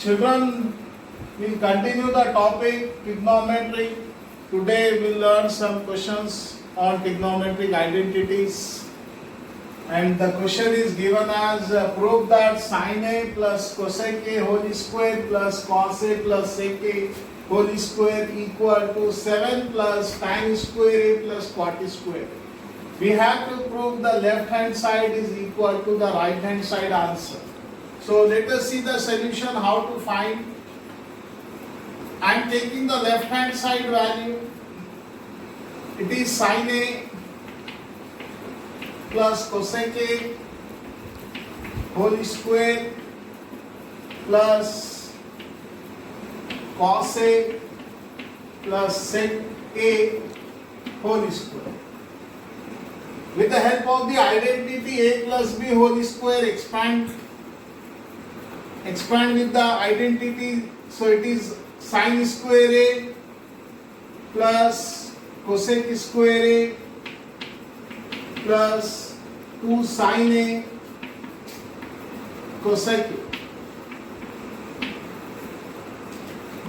Children, we'll continue the topic trigonometry. Today we'll learn some questions on trigonometric identities. And the question is given as prove that sin A plus cosec A whole square plus cos A plus sec A whole square equal to 7 plus tan square A plus cot square. We have to prove the left hand side is equal to the right hand side answer. So let us see the solution, how to find. I am taking the left hand side value. It is sin A plus cosec A whole square plus cos A plus sec A whole square. With the help of the identity A plus B whole square, expand with the identity. So it is sin square A plus cosec square A plus 2 sin A cosec A.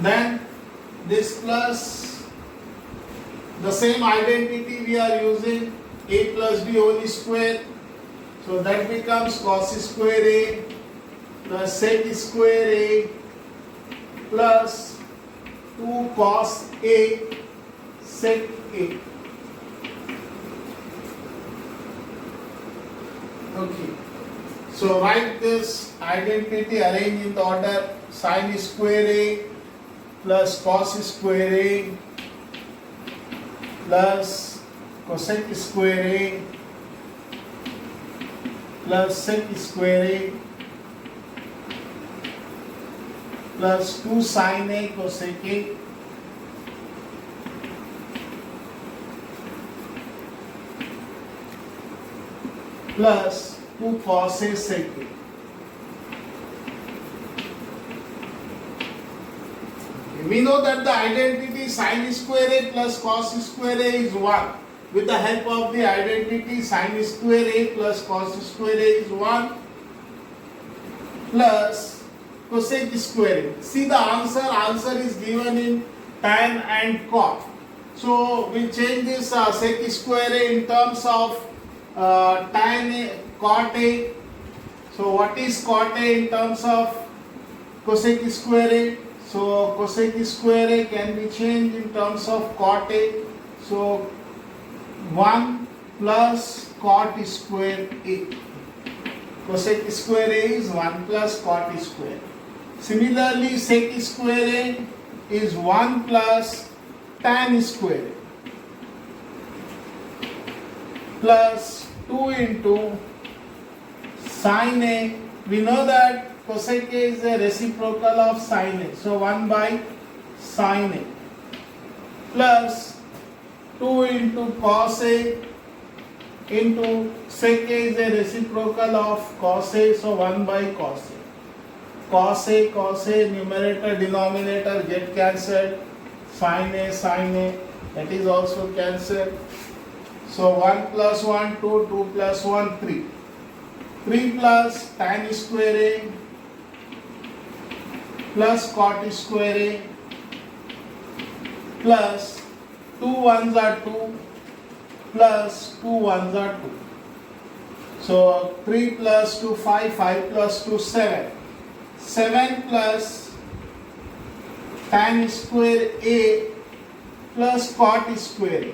Then this plus the same identity we are using, A plus B whole square. So that becomes cos square A plus sec square A plus 2 cos A sec A. Okay. So write this identity, arrange in the order: sin square A plus cos square A plus cosec square A plus sec square A plus 2 sin A cosec A plus 2 cos A sec A. We know that the identity sin square A plus cos square A is 1. With the help of the identity sin square A plus cos square A is 1 plus cosec square A. See the answer is given in tan and cot. So we change this sec square A in terms of tan A, cot A. So what is cot A in terms of cosec square A? So cosec square A can be changed in terms of cot A. So 1 plus cot square A. Cosec square A is 1 plus cot square. Similarly, sec square A is 1 plus tan square A plus 2 into sin A. We know that cosec A is a reciprocal of sin A. So 1 by sin A plus 2 into cos A into sec A is a reciprocal of cos A. So 1 by cos A. Cos A, numerator, denominator get cancelled. Sin A, that is also cancelled. So 1 plus 1, 2, 2 plus 1, 3. 3 plus tan square A plus cot square A plus 2 ones are 2 plus 2 ones are 2. So 3 plus 2, 5, 5 plus 2, 7. 7 plus tan square A plus cot square A.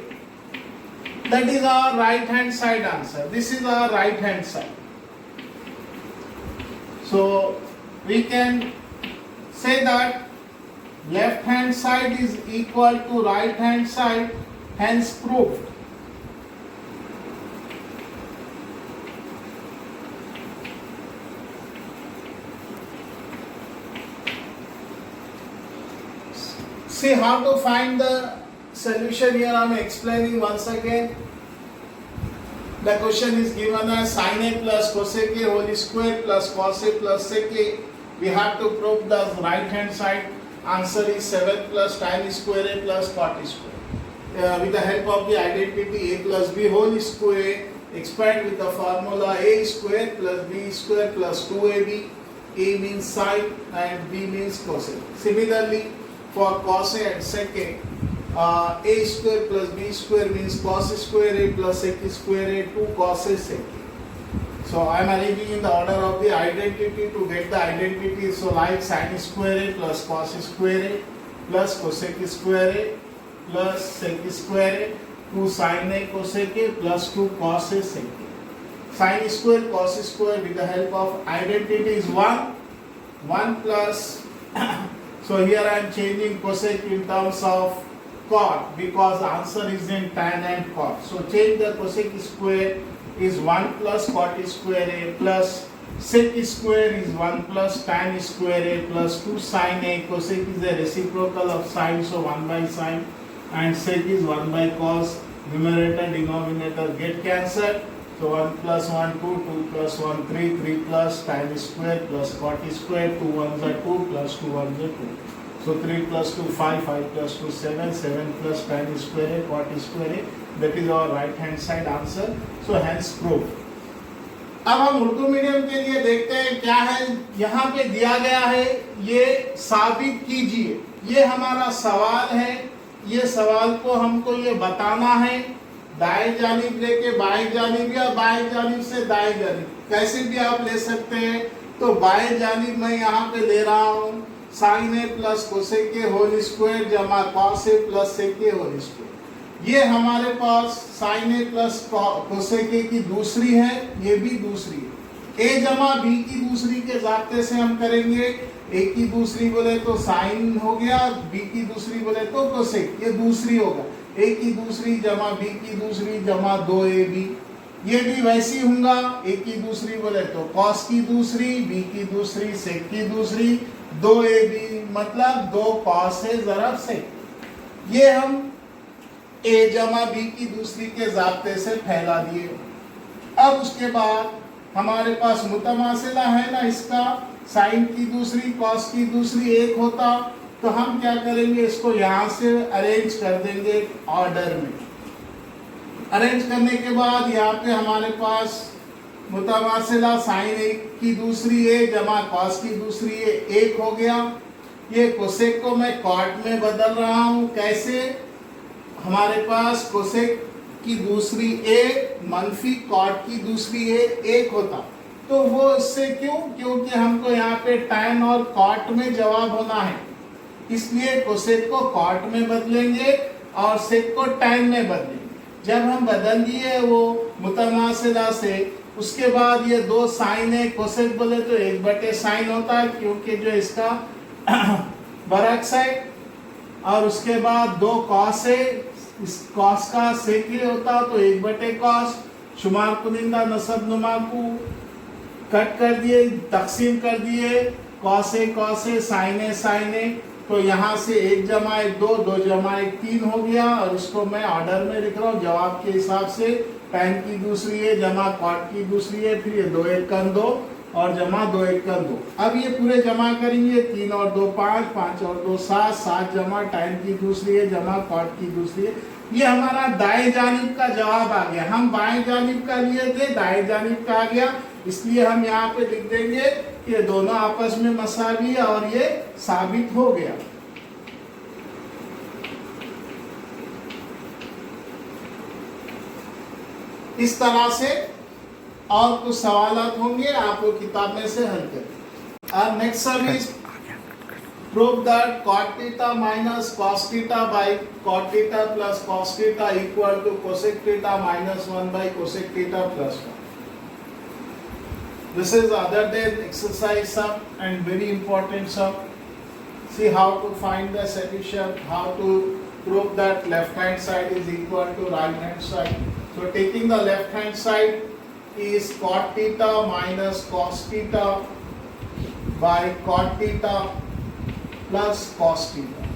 That is our right hand side answer. This is our right hand side. So we can say that left hand side is equal to right hand side, hence proved. See how to find the solution here. I am explaining once again. The question is given as sin A plus cosec A whole square plus cos A plus sec A. We have to prove the right hand side. Answer is 7 plus tan square A plus cot square. With the help of the identity A plus B whole square, expand with the formula A square plus B square plus 2AB A means sine and B means cosec. Similarly, for cos A and sec A, A square plus B square means cos square A plus sec square A, 2 cos A sec A. So I am arranging in the order of the identity to get the identity. So like sin square A plus cos square A plus cosec square A plus sec square A, 2 sin A cosec A plus 2 cos A sec A. Sin square cos square with the help of identity is 1 plus so here I am changing cosec in terms of cot because the answer is in tan and cot. So change the cosec square is 1 plus cot square A plus sec square is 1 plus tan square A plus 2 sin A. Cosec is a reciprocal of sin, so 1 by sin, and sec is 1 by cos. Numerator denominator get cancelled. So 1 plus 1 2, 2 plus 1 3, 3 plus tan square plus cot square, 2 ones are 2 plus 2 ones are 2. So 3 plus 2 5, 5 plus 2 7, 7 plus tan square A, cot square A. That is our right hand side answer. So hence proof. अब हम Urdu medium के लिए देखते हैं क्या है यहाँ पे दिया गया है, ये साबित कीजिए। ये हमारा सवाल है, ये सवाल को हमको ये बताना है, दाएं जानिब लेके बाएं जानिब या बाएं जानिब से दाएं जानिब, कैसे भी आप ले सकते हैं। तो बाएं जानिब मैं यहाँ पे ले रहा हूँ sine A plus cosec A whole square जमा cos A plus sec A whole square. ये हमारे पास sine A plus cosec A की दूसरी है, ये भी दूसरी है। ए जमा बी की दूसरी के जाब्ते से हम करेंगे, ए की दूसरी बोले तो साइन हो गया, बी की दूसरी बोले तो कोसेक, ये दूसरी होगा। ए की दूसरी जमा बी की दूसरी जमा 2ab, ये भी वैसी होगा। ए की दूसरी बोले तो कॉस की दूसरी, बी की दूसरी, सेक की दूसरी, 2ab मतलब 2 कॉस है ज़रब सेक। ये हम ए जमा बी की दूसरी के जाब्ते से फैला दिए। अब उसके बाद हमारे पास मुतमासिला है ना, इसका साइन की दूसरी कॉस की दूसरी एक होता, तो हम क्या करेंगे, इसको यहाँ से अरेंज कर देंगे ऑर्डर में। अरेंज करने के बाद यहाँ पे हमारे पास मुतमासिला साइन ए की दूसरी ए जमा कॉस की दूसरी ए एक हो गया। ये कोसेक को मैं कॉट में बदल रहा हूँ। कैसे, हमारे पास कोसेक की दूसरी ए मनफी कॉट की दूसरी ए एक होता, तो वो इससे क्यों, क्योंकि हमको यहाँ पे टैन और कॉट में जवाब होना है, इसलिए कोसेक को कॉट में बदलेंगे और सेक को टैन में बदलेंगे। जब हम बदल दिए वो मुतमासिला से, उसके बाद ये 2 साइन है, कोसेक बोले तो 1 साइन होता है क्योंकि जो इसका बरक्स है, और उसके बाद 2 कॉस है, इस कॉस का सेक ही होता तो 1 कॉस। शुमार कुनिंदा नसब नुमा को कट कर दिए, तकसीम कर दिए, कॉस ए साइन ए, तो यहाँ से 1 जमा 1 2, 2 जमा 1 3 हो गया। और इसको मैं ऑर्डर में लिख रहा हूँ जवाब के हिसाब से। टैन की दूसरी है जमा कॉट की दूसरी है, फिर ये 2 1 2 और जमा 2 1 2। अब ये पूरे जमा करेंगे, 3 और 2 5, 5 और 2 7, 7 जमा टैन की दूसरी है जमा कॉट की दूसरी है। ये हमारा दाएं जानिब का जवाब आ गया। हम बाएं जानिब का लिए थे, दाएं जानिब का आ गया, इसलिए हम यहाँ पे लिख देंगे ये दोनों आपस में मसावी और ये साबित हो गया। इस तरह से और कुछ सवालात होंगे, आप वो किताब में से हल करें। और next sum is prove that cot theta minus cos theta by cot theta plus cos theta equal to cosec theta minus 1 by cosec theta plus 1. This is other than exercise sum and very important sum. See how to find the solution, how to prove that left hand side is equal to right hand side. So taking the left hand side is cot theta minus cos theta by cot theta plus cos theta.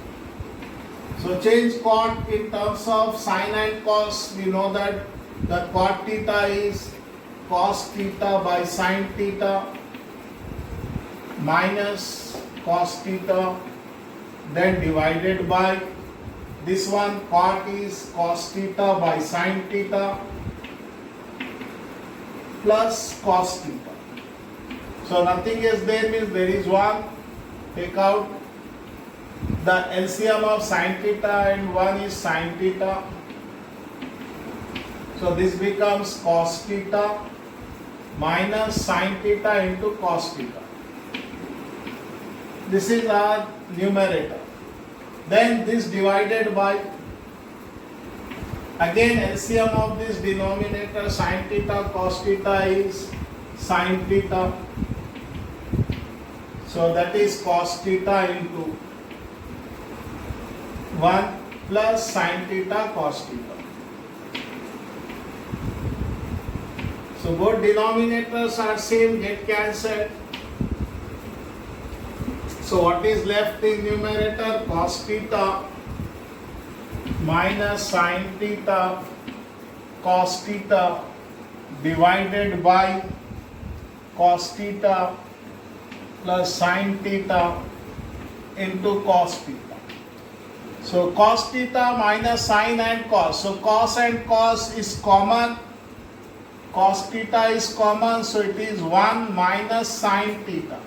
So change cot in terms of sin and cos. We know that the cot theta is cos theta by sin theta minus cos theta, then divided by this one, cot is cos theta by sin theta plus cos theta. So nothing is there means there is 1. Take out the LCM of sin theta and 1 is sin theta. So this becomes cos theta minus sin theta into cos theta. This is our numerator. Then this divided by, again LCM of this denominator sin theta cos theta is sin theta. So that is cos theta into 1 plus sin theta cos theta. So both denominators are same, get cancelled. So what is left in numerator? Cos theta minus sin theta cos theta divided by cos theta plus sin theta into cos theta. So cos theta minus sin and cos. So cos and cos is common. Cos theta is common, so it is 1 minus sin theta.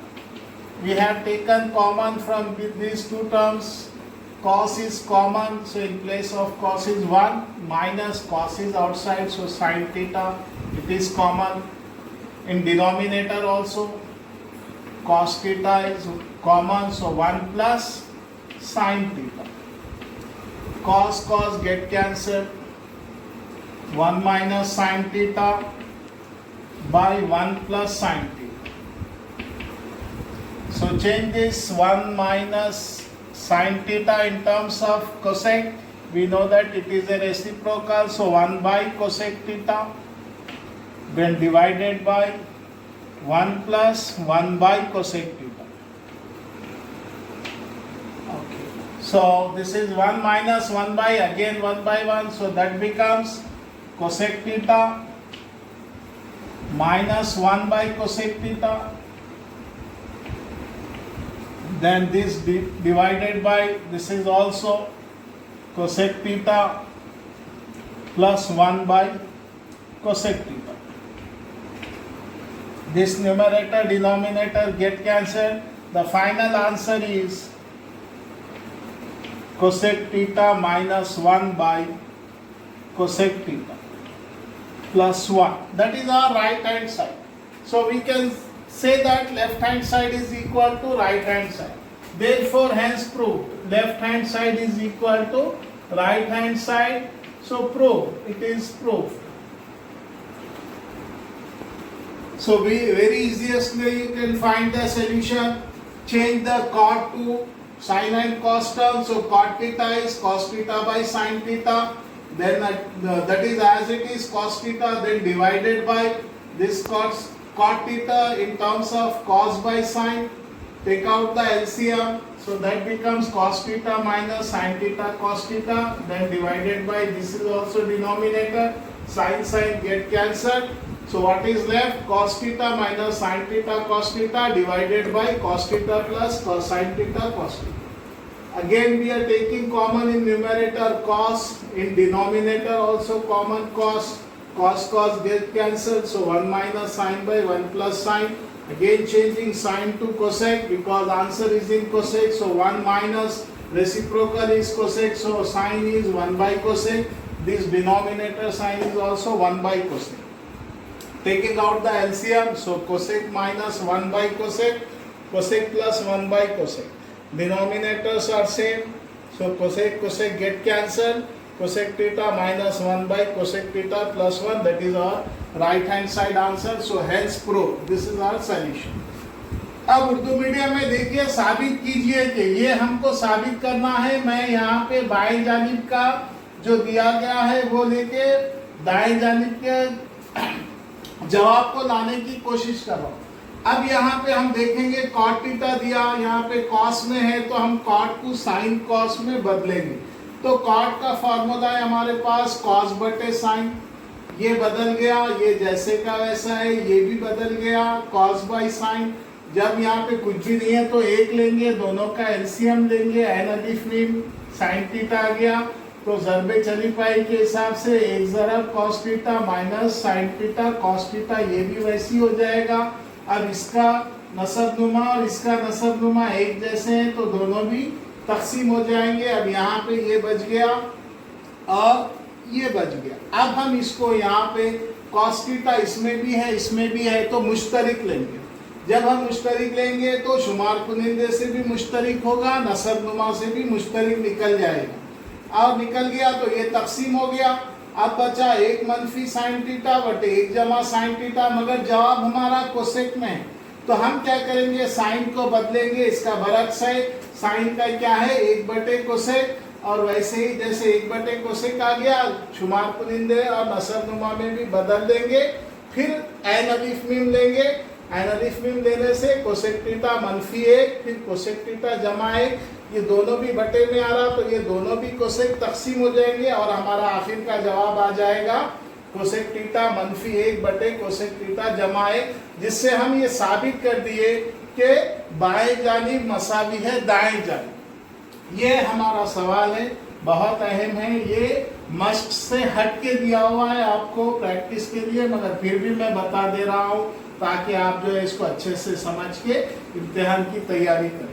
We have taken common from these two terms. Cos is common, so in place of cos is 1 minus cos is outside, so sin theta, it is common. In denominator also, cos theta is common, so 1 plus sin theta. Cos get cancelled. 1 minus sin theta by 1 plus sin theta. So change this 1 minus sin theta in terms of cosec. We know that it is a reciprocal, so 1 by cosec theta, then divided by 1 plus 1 by cosec theta. Okay. So this is 1 minus 1 by, again 1 by 1, so that becomes cosec theta minus 1 by cosec theta, then this divided by, this is also cosec theta plus 1 by cosec theta. This numerator denominator get cancelled. The final answer is cosec theta minus 1 by cosec theta plus 1. That is our right hand side. So we can say that left hand side is equal to right hand side. Therefore, hence proved, left hand side is equal to right hand side. So proved, it is proved. So we very easily you can find the solution. Change the cot to sin and cos term. So cot theta is cos theta by sin theta. Then that is as it is cos theta, then divided by this cot theta in terms of cos by sin. Take out the LCM, so that becomes cos theta minus sin theta cos theta, then divided by, this is also denominator, sin get cancelled. So what is left? Cos theta minus sin theta cos theta divided by cos theta plus sin theta cos theta. Again we are taking common in numerator cos, in denominator also common cos. Cos get cancelled, so 1 minus sin by 1 plus sin. Again changing sin to cosec because answer is in cosec, so 1 minus reciprocal is cosec, so sin is 1 by cosec. This denominator sin is also 1 by cosec. Taking out the LCM, so cosec minus 1 by cosec, cosec plus 1 by cosec. Denominators are same, so cosec get cancelled. Cosec theta minus 1 by cosec theta plus 1, that is our right hand side answer. So hence proof, this is our solution. अब Urdu medium में देखिए, साबित कीजिए कि ये हमको साबित करना है। मैं यहाँ पे बाएं जानिब का जो दिया गया है वो लेके दाएं जानिब के जवाब को लाने की कोशिश कर रहा हूँ। अब यहाँ पे हम देखेंगे कॉट थीटा दिया, यहाँ पे कॉस में है तो हम कॉट को साइन कॉस में बदलेंगे। तो कॉट का फॉर्मूला है हमारे पास कॉस बटे साइन, ये बदल गया, ये जैसे का वैसा है, ये भी बदल गया कॉस बाई साइन। जब यहाँ पे कुछ भी नहीं है तो एक लेंगे, दोनों का एलसीएम लेंगे, एन अलिफ मीम साइन थीटा आ गया, तो ज़रबे चली पाई के हिसाब से एक ज़रब cos theta minus sine theta cos theta, ये भी वैसी हो जाएगा। अब इसका नसबनुमा और इसका नसबनुमा एक जैसे हैं तो दोनों भी तकसीम हो जाएंगे। अब यहाँ पे ये बच गया और ये बच गया। अब हम इसको यहाँ पे cos थीटा इसमें भी है इसमें भी है तो मुश्तरिक लेंगे। जब हम मुश्तरिक लेंगे तो शुमार कुनिंदे से भी मुश्तरिक होगा, नसबनुमा से भी मुश्तरिक निकल जाएगा। और निकल गया तो ये तकसीम हो गया। अब बचा एक मनफी साइन थीटा बटे एक जमा साइन थीटा, मगर जवाब हमारा कोसेक में है तो हम क्या करेंगे, साइन को बदलेंगे, इसका बरक्स है। साइन का क्या है, एक बटे कोसेक, और वैसे ही जैसे एक बटे कोसेक आ गया शुमार कुनिंदे और नसबनुमा में भी बदल देंगे। फिर एन अलिफ मीम लेंगे, एन अलिफ मीम लेने से कोसेक थीटा मनफी एक, फिर कोसेक थीटा जमा एक, ये दोनों भी बटे में आ रहा तो ये दोनों भी कोसेक तकसीम हो जाएंगे और हमारा आखिर का जवाब आ जाएगा कोसेक थीटा मनफी एक बटे कोसेक थीटा जमा एक, जिससे हम ये साबित कर दिए कि बाएं जानिब मसावी है दाएं जानिब। ये हमारा सवाल है, बहुत अहम है, ये मस्ट से हट के दिया हुआ है आपको प्रैक्टिस के लिए, मगर फिर भी मैं बता दे रहा हूँ ताकि आप जो है इसको अच्छे से समझ के इम्तिहान की तैयारी करें।